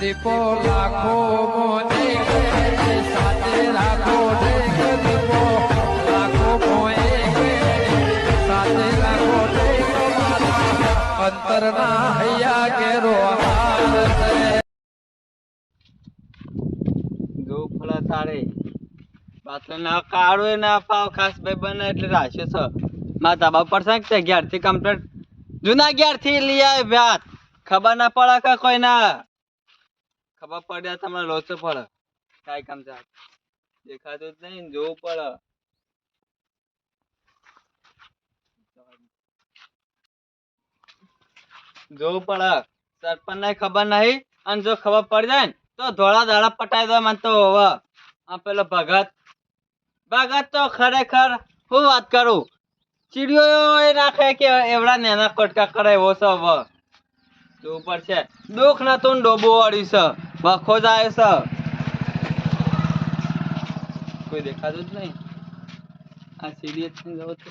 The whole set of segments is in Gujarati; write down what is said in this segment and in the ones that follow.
દીપો લાખો મોને સાથે રાખો દીપો લાખો મોએ સાથે રાખો અંતરના હૈયા કેરો જો ફળા તારે બાતલો ના કાળો ના પાવ ખાસ ભાઈ બને એટલે રાખ્યો છે મારા ધાબા પર છે કે 11 થી કમ્પ્લીટ જૂના 11 થી લઈ આવે વ્યાત ખબર ના પડે કે કોઈ ના ખબર પડ્યા તમને લોચો પડે કાઈ કામ છે દેખાતું જ નહીં જોવું પડે જોવું પડે સરપંચ ને ખબર નહીં અને જો ખબર પડી જાય ને તો ધોળા દાડા પટાઈ દો મને તો હવે આ પેલો ભગત તો ખરેખર હું વાત કરું ચીડિયો એ નાખે કે એવડા નેના કટકા કરે એવો છે હવે જોવું પડશે દુઃખ નતો ડોબો વાળી છે વખો જાય છે કોઈ દેખાતું જ નહીં આ સિરિયસ થઈ જવું છે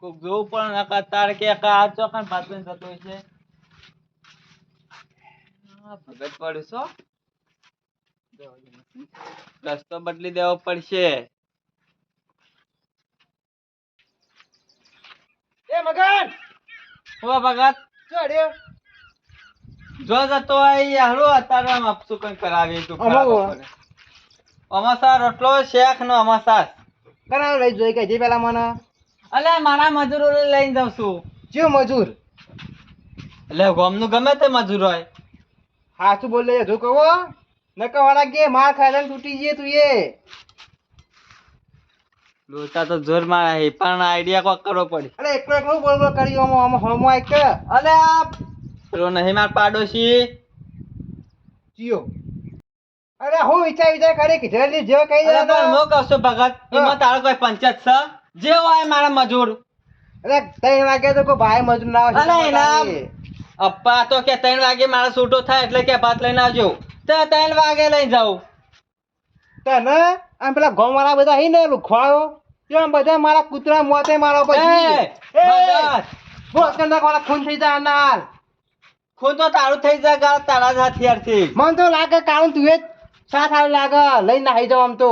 કોક જોવું પણ નકા તાર કે આ ચોકન પાછળ જતો હોય છે ભગત પડશો રસ્તો બદલી દેવો પડશે એ મગન હો ભગત ચડ્યો જો જતો હોય હાલો અત્યારે આમ આપશું કઈ કરાવી તું અમાસા રોટલો શેખ નો અમાસા કરાવ લઈ જોઈ કે જે પેલા મને અલે મારા મજૂરો લઈને જાઉં છું જીવ મજૂર એટલે ગામનું ગમે તે મજૂર હોય હાચું બોલ લે જો કહો નકા વાળા કે માર ખાધા તૂટી ગયે તું એ લોચા તો જોર મારા હે પણ આઈડિયા કોક કરવો પડી અરે એકલો એકલો બોલ બોલ કરી આમ હમો આઈ કે અલે આ પેલો નહીં માર પાડોશી જીઓ અરે હું વિચાર કરી કે જલ્દી જે કહી દે અરે પણ હું કહું છું ભગત એમાં તારો કોઈ પંચાયત છે જે હોય મારા મજૂર અરે 3 વાગે તો કોઈ ભાઈ મજૂર ના આવે અલે એના અપ્પા તો કે 3 વાગે મારા છૂટો થાય એટલે કે ભાત લઈને આવજો તો 3 વાગે લઈ જાઉં તને આમ પેલા ગામ વાળા બધા હી ને લુખવાયો તેમ બધા મારા કૂતરા મોતે મારો પછી ભગત બોસ કંદા વાળા ખૂન થઈ જાય નાલ ખૂન તો તારું થઈ જાય ગાળ તારા જ હથિયારથી મન તો લાગે કારણ તું એ સાથ આવી લાગે લઈને આવી જાવ આમ તો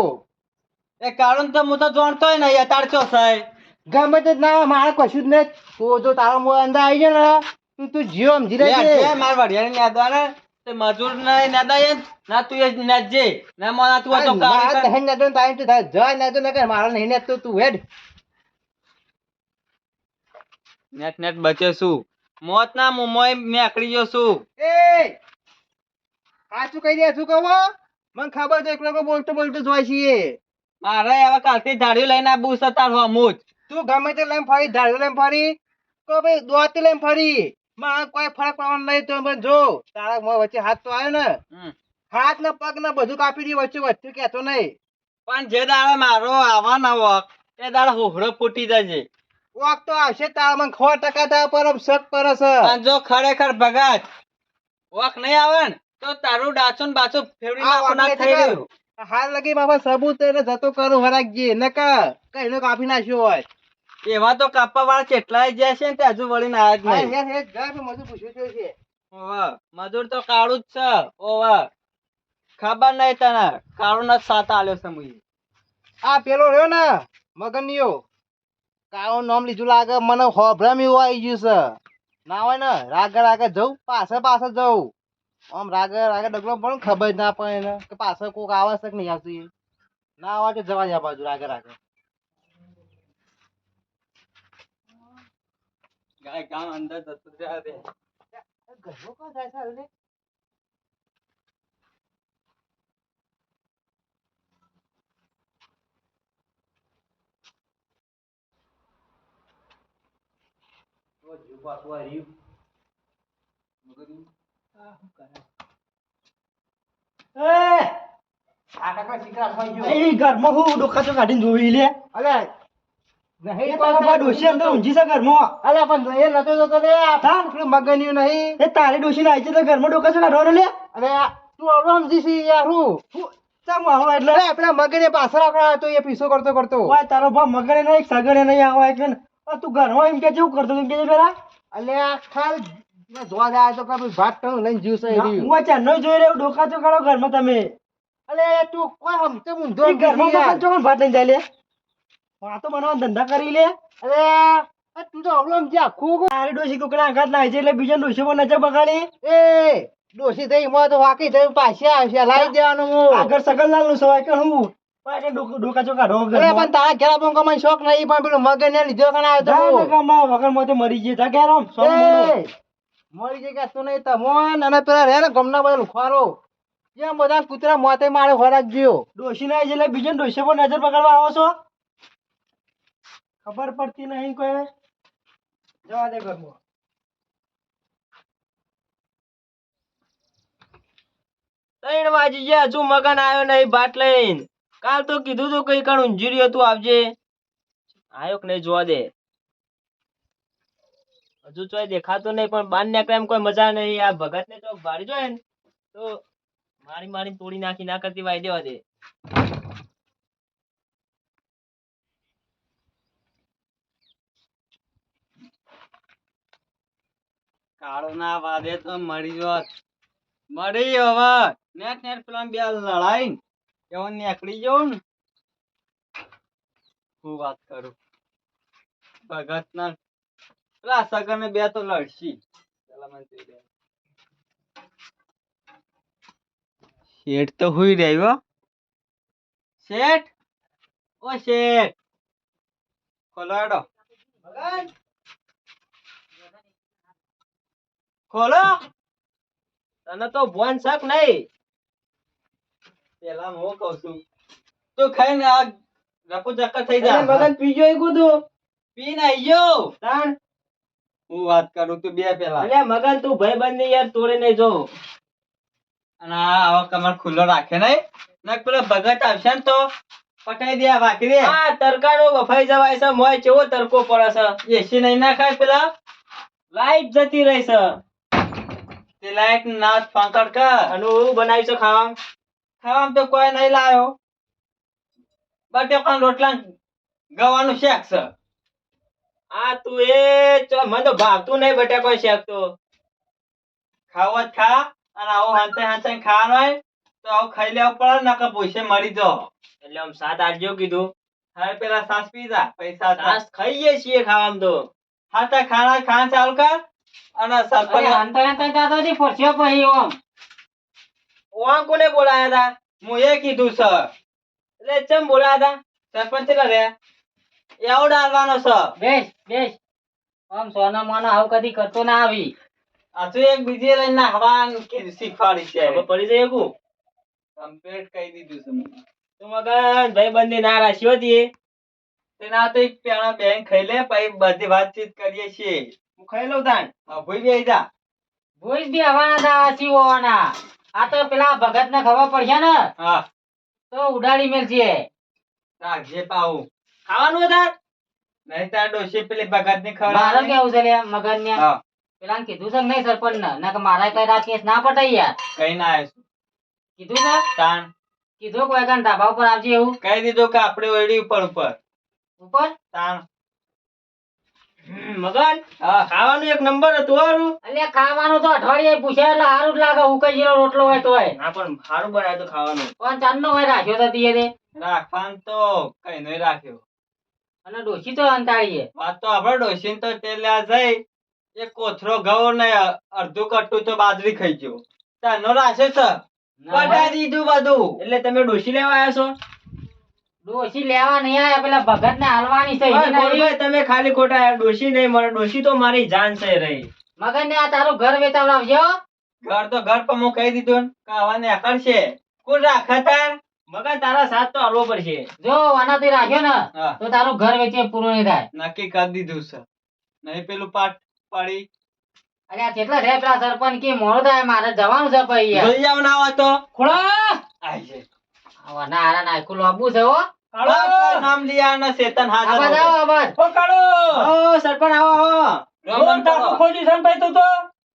એ કારણ તો હું તો જાણતોય નહીં અતાર ચો સાહેબ ગમે તે ના મારે કશું જ નહીં તું જો તારો મો અંદર આવી જાય ને તું જીવ સમજી લે રહેજે માર વડિયાને યાદવાને તે મજૂર ને નાદાય ના તું એ નાજે ના મોના તું તો કારી કર દહેન નતો ટાઈમ તો થાય જય ના તો નકર મારો નહીં ને તું હેડ નેટ બચે છું મોત ના મુમોય મે આકડી ગયો છું એ સાચું કહી દે શું કહો મને ખબર છે એકલો બોલતો બોલતો જોઈ છીએ મારે હવે કાલથી ધાડ્યું લઈને આબુ છે તાર હમુજ તું ગમે તે લઈને ફરી ધાડો લઈને ફરી તો ભાઈ દોતી લઈને ફરી માં કોઈ ફરક પડવાનો નહીં તો મને જો તારા મોં વચ્ચે હાથ તો આવ્યો ને હાથ ને પગ ને બધું કાપી દી વચ્ચે વચ્ચે કહેતો નહીં પણ જે દાડે મારો આવા ના વક એ દાડે હોહરો ફૂટી જશે વોક તો આવશે તારા મને 100% તારા પર શક કરે છે અને જો ખરેખર ભગત વક નહીં આવે ને તો તારું ડાચું બાચું ફેવડી નાખો ના થઈ રહ્યું હાલ લગી બાપા સબૂત એને જતો કરું હરાગજી નકા કઈનો કાપી નાખ્યો હોય એવા તો કાપવા વાળા કેટલાય જાય છે ને તે હજુ વળીને આવ્યા જ નહીં મજૂર પૂછ્યું છે ઓવા મજૂર તો કાળું જ છે ઓવા ખબર નહીં તને કાળું ના સાથ આલ્યો છે મુઈ આ પેલો રહ્યો ને મગનિયો કાળું નામ લીધું લાગે મને હોભરામ એવું આવી ગયું છે ના હોય ને રાગે જવું પાછળ જવું આમ રાગે ડગલો પણ ખબર જ ના પડે એને કે પાછળ કોક આવે છે કે નહીં આવતું એ ના આવે કે જવા જાય બાજુ રાગે ગાય ગામ અંદર જતું રહ્યા રે ઘરમાં કોણ જાય છે હવે ઘરમાં હું ડોકા કાઢીને જોઈ લે અલે નહીં ડોશી અંદર ઊંઘી છે ઘરમાં અલે પણ એ નતો જતો રે આ થાન પેલું મગનિયું નહીં એ તારી ડોશી આવી છે તો ઘરમાં ડોકા છે કાઢવાનો લે અરે તું આવડો સમજી છી યાર હું ચમ આવો એટલે અરે પેલા મગને પાછળ આપણા હતો એ પીસો કરતો ઓય તારો ભાવ મગણે નહીં સગણે નહીં આવો એટલે તું ઘરમાં એમ કે જેવું કરતો એમ કે પેલા અલે આ ખાલ જોવા જાય તો કઈ ભાત કણ લઈને જીવશે એ રહ્યું. હું ચાંદનો જોઈ રહ્યો ડોકા ચોખાડો ઘરમાં તમે અલે તું કોઈ હમતે ઊંધો એ ઘરમાં યાર. તો ચોખા ભાત લઈને જાય લે વાતો બનાવવાનો ધંધા કરી લે અરે આ તું તો અવળો સમજ્યા આખું. તારી ડોશી કોકના આઘાત લાગે છે એટલે બીજા ડોશી પર નજર બગાડી એ ડોશી થઈ માં તો વાકી થઈ પાછી આવશે લાવી દેવાનું હું. આગળ સગનલાલ નું સવાય કે હું પાકે ડોકા ચોખાડો અરે પણ તારા ઘેર આપણને કમાઈ શોખ નહીં પણ પેલું મગન ને લીધો કણ આવ્યો તો હું. વગર માં મરી ગઈ જા ઘેર આમ સોનું મોનું. એ, મરી જઈ ગયા તું નહીં તમોન અને પેલા રે ને ગમના બધા લુખવારો જેમ બધા કૂતરા મોતે મારે ખોરાક જ્યો. ડોશી ના એટલે બીજા ડોશી પર નજર બગાડવા આવો છો ખબર પડતી નહીં કોઈ જવા દે ઘરમાં 3 વાગી ગયા હજુ મગન આવ્યો નહીં બાટ લઈને કાલ તો કીધું તું કઈ કણ ઊંઝી રહ્યો તું આવજે આયો કે નહીં જોવા દે હજુ ચોય દેખાતો નહીં પણ બાર નીકળે એમ કોઈ મજા નહીં આ ભગત ને ચોક ભાડી જોઈએ ને તો મારી મારી તોડી નાખી ના કરતી વાઈ દેવા દે કાળો ના વાદે તો મરી જોત મરી હવે નેટ નેટ પેલા બે લડાઈ એવો નીકળી જવું ને હું વાત કરું ભગત ના પેલા સગન બે તો લડશી પેલા મને કહી દે. શેઠ તો હુઈ રહ્યો શેઠ ઓ શેઠ ખોલો હેડો ખોલો તને તો ભોન શક નહીં પેલા હું કઉ છું તું ખાઈને આ રપુ ચક્કર થઈ જા મગન પીજો એ કુદું પી નાઈ ગયો તાણ હું વાત કરું તું બે પેલા અલ્યા મગન તું ભાઈબંધ ની યાર તોડે નહીં જો અને આ આવો કમર ખુલ્લો રાખે નહીં ને પેલો ભગત આવશે ને તો પટાઈ દે આ વાકરી દે આ તરકાનો વફાઈ જવાય છે મોય કેવો તરકો પડે છે એસી નહીં નાખાય પેલા લાઈટ જતી રહી છે તે લાયક નાચ ફાંકડ કર અને હું બનાવી છે ખાવા ખાવામાં તો કોઈ નહીં લાયો બટેકાના રોટલા ને ગવાનું શેક છે આ તું એ મને તો ભાવતું નહીં બટાકો શેક તો ખાવો જ ખા અને આવો હાંતે હાંતે ખાવાનું હોય તો આવું ખાઈ લેવું પડે નકર પૂછે મરી જો એટલે આમ સાત આઠ કીધું હવે પેલા સાસ પી જા પૈસા હતા. છાસ ખાઈએ છીએ ખાવામાં તો હા તો ખાવાનું ચાલુ કર અને સરપંચ ઓવા કોને બોલાયા હતા હું એ કીધું છે એટલે ચમ બોલાયા હતા સરપંચ કેટલા રે એવો ડાલવાનો છે આ તો એક બીજી લઈને નાખવાનું શીખવાડી છે ખબર પડી જાય કુ કમ્પ્લીટ કહી દીધું છે મેં. તો મગન ભાઈબંધી ના રાશી હતી તેના તો એક પેણા બેંક ખાઈ લે પછી બધી વાતચીત કરીએ છીએ હું ખાઈ લઉં તાણ હા, ભૂઈ બેહી જા હા રાખજે પાવું ખાવાનું હતા નહીં તાર ડોશી પેલી ભગત ની ખબર હા પેલા કીધું છે નહીં સરપંચ ને મારા કઈ રાત કેસ ના પટાઈ યાર કઈ ના આવીશું કીધું છે તાણ કીધું કોઈ કાન ધાબા ઉપર આવજે એવું કહી દીધું કે આપણે ઓયડી ઉપર ઉપર ઉપર તાણ મગન હા ખાવાનું એક નંબર હતું હારું અલ્યા ખાવાનું તો અઠવાડિયે પૂછ્યા એટલે સારું જ લાગે ઉકઈ જેલો રોટલો હોય તોય ના પણ સારું બનાવ્યું તો ખાવાનું પણ ચાંદનો હોય રાખ્યો તો તીએ તે રાખવાનું તો કઈ નહીં રાખ્યો અને ડોશી તો અંતાડીએ વાત તો આપણે ડોશી તો તેલ લેવા જઈ એક કોથરો ઘઉં ને અડધું કટ્ટું તો બાજરી ખાઈ ગયો તારનો રાશે છે પટાઈ દીધું બધું એટલે તમે ડોશી લેવા આવ્યા છો ડોશી લેવા નહીં આયા પેલા ભગત ને હાલવાની છે ઓય, એની નહીં. ગોરભાઈ, તમે ખાલી ખોટા યાર ડોશી નહીં મળે ડોશી તો મારી જાન છે રહી મગન ને આ તારું ઘર વેચાવડાવજે હો. ઘર તો ઘર પર હું કહી દીધું ને કે આવા ને કરશે કોણ રાખે તાર મગન તારા સાથ તો હાલવો પડશે જો આનાથી રાખ્યો ને હા તો તારું ઘર વેચે પૂરું નહીં થાય નક્કી કરી દીધું છે નહીં પેલું પાટ પાડી અલ્યા કેટલા રે પેલા સરપંચ કે મોડું થાય મારે જવાનું છે પછી યાર. જોઈ આવ ના આવા તો ખોળા આઈ છે આવા ના હારા નાખ્યું લોબુ છે હો. બાપા નામ લીયા ને શેતન આબાદ હાજર આવો આબાદ. ઓ સરપંચ આવો આવો રમણ કરો.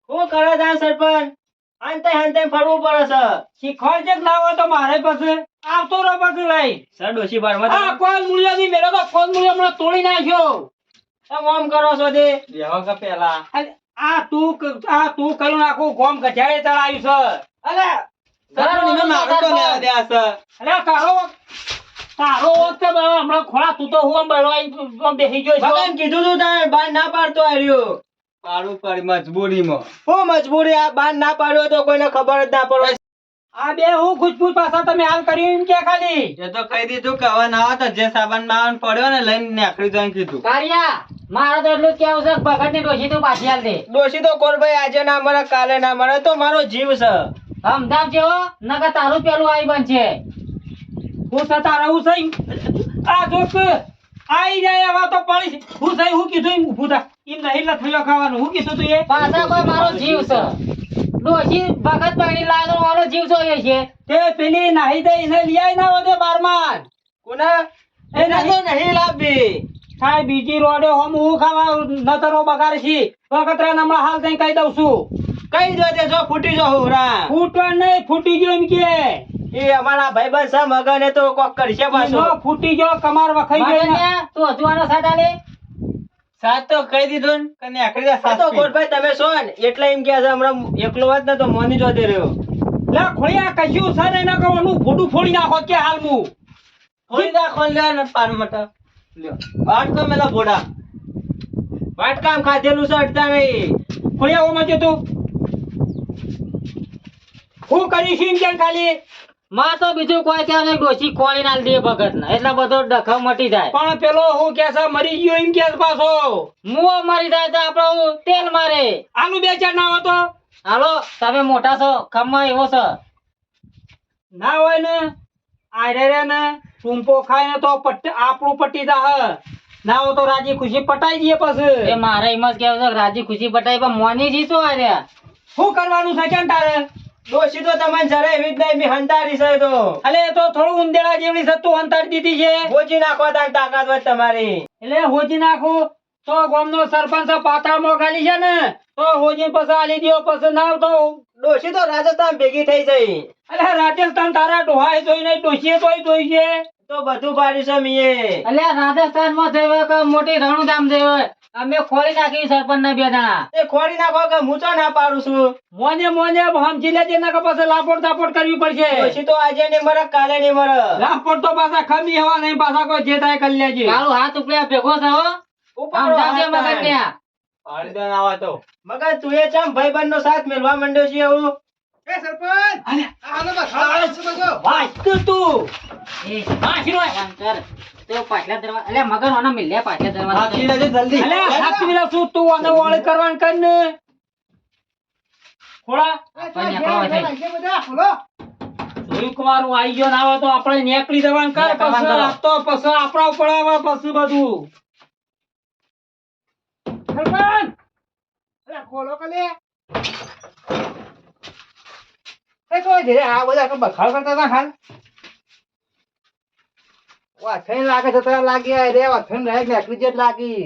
શું કરે તા સરપંચ હાંતે હાંતે ફરવું પડે છે શીખવાડ લાવો તો મારે પાસે આવતો રહો પાસે લઈ સર ડોશી બારમાં આ કોણ મૂળિયા ની મેળો તો કોણ મૂળિયા હમણાં તોડી નાખ્યો તમે આમ કરો છો તે બેહો કે પેલા આ તું કર્યું ને આખું ગોમ ગજાડે ચડાવ્યું છે. અલે સરપંચ મારું તો લેવા દે છે. અરે તારો વખત હમણાં ખોળા તું તો હું આમ બળવા આમ બેસી ગયો છો. મગન કીધું તું તારે બાર ના પાડતો આવ્યો. પાડું પડી મજબૂરીમાં. હું મજબૂરી આ બાર ના પાડ્યો તો કોઈને ખબર જ ના પડે. આ બે હું ખુશબુ પાછા તમે હાલ કર્યું એમ કે ખાલી એ તો કહી દીધું કે હવે ના આવે તો જે સામાન બાવન પડ્યો ને લઈને નીકળી જાય કીધું. કારિયા મારે તો એટલું જ કેવું છે ભગત ની ડોશી તું પાછી હાલ દે. ડોશી તો કોરભાઈ આજે ના મરે કાલે ના મરે તો મારો જીવ છે. સમજાવ જેવો નકર તારું પેલું આવી બનશે. હું થતા રહું છે આ જોક આઈ જાય એવા તો પડી હું થઈ હું કીધું એમ ઊભું થા એમ નહીં લથડીઓ ખાવાનું હું કીધું તું એ પાછા કોઈ મારો જીવ છે. ડોશી ભગત પાણી લાવે તો મારો જીવ જોઈએ છે. તે પેલી નાહી દઈ ને લઈ આઈ ના વધે બારમાન કોના એને તો નહીં લાવવી. થાય બીજી રોડે હમ હું ખાવા નતરો બગાડ છી વખત હમણાં હાલ તઈ કહી દઉં છું. કઈ દો તે જો ફૂટી જો હોરા. ફૂટવા નહીં ફૂટી ગયો એમ કે એ અમારા ભાઈબંધ છે મગને તો કોક કરશે પાછો. એનો ફૂટી ગયો કમાર વખાઈ ગયો ને. મગન્યા, તું હજુ આનો સાથ આલે. સાત તો કહી દીધું ને કે નીકળી જા આ સાત તો પી. કોરભાઈ તમે છો ને એટલે એમ કે છે હમણાં એકલો વાત ને તો મોની જોતે રહ્યો. લે ખોળિયા કશું છે નહીં ના કહું ફોટું ફોડી નાખો કે હાલ હું થોડી નાખો લે ને પાન મટા લ્યો બાટ તો મેલા બોડા. વાટકામ ખાધેલું છે અડતા નહીં. ખોળિયા ઓમાં જો તું હું કરીશ એમ કેમ ખાલી માં તો બીજું કોઈ કે નહીં, ડોશી ખોળી નાલ દે ભગત ને એટલે બધો ડખો મટી જાય. પણ પેલો હું કે છે મરી ગયો એમ કે છે પાછો મુઓ મરી જાય તો આપણો તેલ મારે. આલુ બે ચાર ના હોય તો હાલો તમે મોટા છો ખમમાં એવો છે. ના હોય ને આરે રે ને ટૂંપો ખાય ને તો આપણું પટી જા ના હોય તો રાજી ખુશી પટાઈ દઈએ એ પછી મારે એમ જ કેવું છે કે રાજી ખુશી પટાઈ પણ મોની જી શું આર્યા. શું કરવાનું છે કેમ તારે ડોશી તો તમને જરાય એવી જ નહીં બી હંતારી છે તો. અલે એ તો થોડું ઉંદેડા જેવડી છે તું અંતાડી દીધી છે બોજી નાખવા તાર તાકાત હોય તમારી. એટલે હોજી નાખું તો ગામનો સરપંચ પાતાળમાં ગાલી છે ને તો હોજી પછી આલી દ્યો પછી ના તો ડોશી તો રાજસ્થાન ભેગી થઈ જઈ. અલે રાજસ્થાન તારા ડોહાએ જોઈ નહીં ડોશીએ જોઈ છે તો બધું પાડ્યું છે મીએ. અલ્યા રાજસ્થાન માં જઈ કે મોટી રણુધામ જઈ અમે ખોલી નાખી સરપંચ ના બે જણા. એ ખોરી નાખો કે હું ચો ના પાડું છું. મોને સમજી લેજે નકર પછી લાપોડ તાપોડ કરવી પડશે ડોશી તો આજે નહીં મરે કાલે નહીં મરે. લાપોડ તો પાછા ખમી હવા નહીં પાછા કોઈ જે થાય કરી લેજે કાળું હાથ ઉપડ્યા ભેગો થયો. ઉપાડો સમજાવજે હાથ તાર. મગન્યા. પાડી દે આવા તો મગન તું એ ચમ ભાઈબંધ નો સાથ મેળવા માંડ્યો છે એવું. એ સરપંચ આ હાલો બસ હાલો શું બધો વાંચતું તું એ વાંચી રો. આમ કર. તો પાછલા દરવાજા અલ્યા મગર ઓનો મિલ્યા પાછલા દરવાજા. હાથી લેજે જલ્દી. અલે સાચવી લે શું તું આને ઓળ કરવાનું કર ને ખોળા આપણને અકળાવા થાય. બધા હાલો જોયું કુમારું આઈ ગયો ના આવે તો આપણે નેકળી દેવાનું કર નેકળવાનું પછી કરો. આ તો પછી આપણા ઉપર આવે પછી બધું સરપંચ અરે ખોલો કલે એ કોઈ ધીરે આ બધા કે બખાડ કરતા હતા હાલ વાથણ લાગે છે તો લાગી રે વાથણ રહે ને એકલી જેટ લાગી